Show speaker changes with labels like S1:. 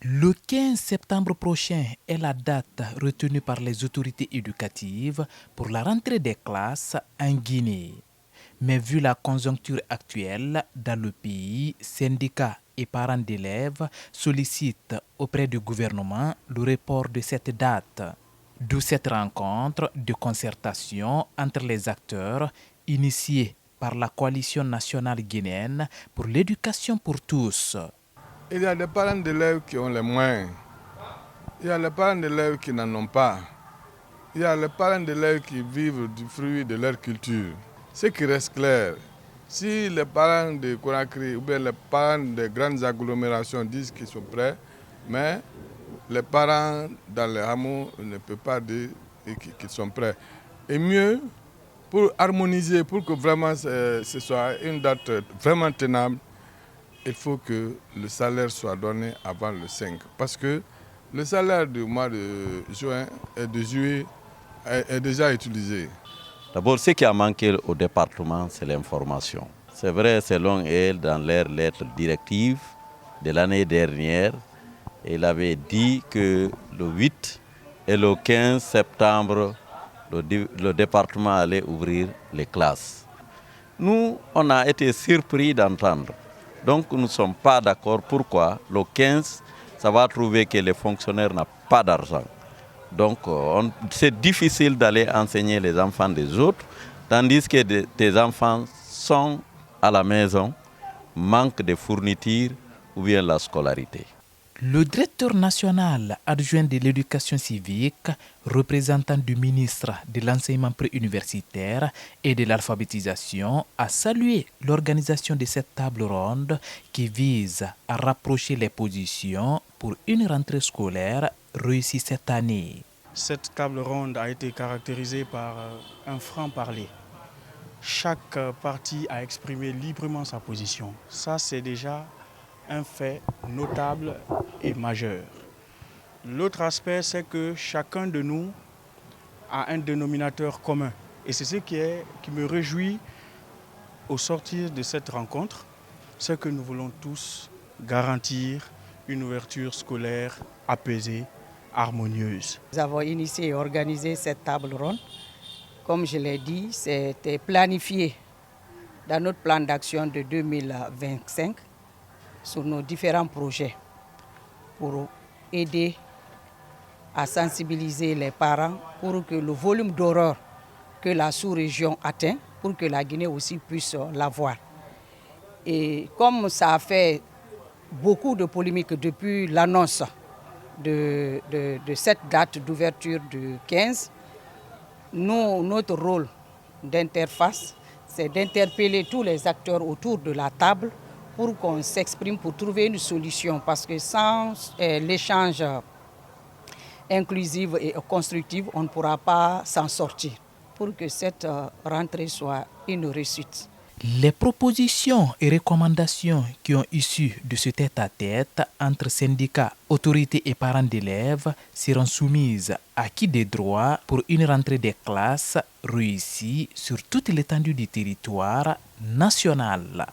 S1: Le 15 septembre prochain est la date retenue par les autorités éducatives pour la rentrée des classes en Guinée. Mais vu la conjoncture actuelle dans le pays, syndicats et parents d'élèves sollicitent auprès du gouvernement le report de cette date. D'où cette rencontre de concertation entre les acteurs initiée par la coalition nationale guinéenne pour l'éducation pour tous.
S2: Il y a des parents d'élèves qui ont les moyens. Il y a les parents d'élèves qui n'en ont pas. Il y a les parents d'élèves qui vivent du fruit de leur culture. Ce qui reste clair, si les parents de Conakry ou bien les parents des grandes agglomérations disent qu'ils sont prêts, mais les parents dans les hameaux ne peuvent pas dire qu'ils sont prêts. Et mieux, pour harmoniser, pour que vraiment ce soit une date vraiment tenable, il faut que le salaire soit donné avant le 5. Parce que le salaire du mois de juin et de juillet est déjà utilisé.
S3: D'abord, ce qui a manqué au département, c'est l'information. C'est vrai, selon elle, dans leur lettre directive de l'année dernière, il avait dit que le 8 et le 15 septembre, le département allait ouvrir les classes. Nous, on a été surpris d'entendre. Donc, nous ne sommes pas d'accord. Pourquoi? Le 15, ça va trouver que les fonctionnaires n'ont pas d'argent. Donc, c'est difficile d'aller enseigner les enfants des autres, tandis que tes enfants sont à la maison, manquent de fournitures ou bien la scolarité.
S1: Le directeur national adjoint de l'éducation civique, représentant du ministre de l'enseignement préuniversitaire et de l'alphabétisation, a salué l'organisation de cette table ronde qui vise à rapprocher les positions pour une rentrée scolaire réussie cette année.
S4: Cette table ronde a été caractérisée par un franc-parler. Chaque parti a exprimé librement sa position. Ça, c'est déjà un fait notable et majeur. L'autre aspect, c'est que chacun de nous a un dénominateur commun. Et c'est ce qui me réjouit au sortir de cette rencontre, c'est que nous voulons tous garantir une ouverture scolaire apaisée, harmonieuse.
S5: Nous avons initié et organisé cette table ronde. Comme je l'ai dit, c'était planifié dans notre plan d'action de 2025 sur nos différents projets pour aider à sensibiliser les parents pour que le volume d'horreur que la sous-région atteint, pour que la Guinée aussi puisse l'avoir. Et comme ça a fait beaucoup de polémiques depuis l'annonce de cette date d'ouverture du 15, notre rôle d'interface, c'est d'interpeller tous les acteurs autour de la table pour qu'on s'exprime pour trouver une solution. Parce que sans l'échange inclusif et constructif, on ne pourra pas s'en sortir pour que cette rentrée soit une réussite.
S1: Les propositions et recommandations qui ont issu de ce tête-à-tête entre syndicats, autorités et parents d'élèves seront soumises à qui des droits pour une rentrée des classes réussie sur toute l'étendue du territoire national.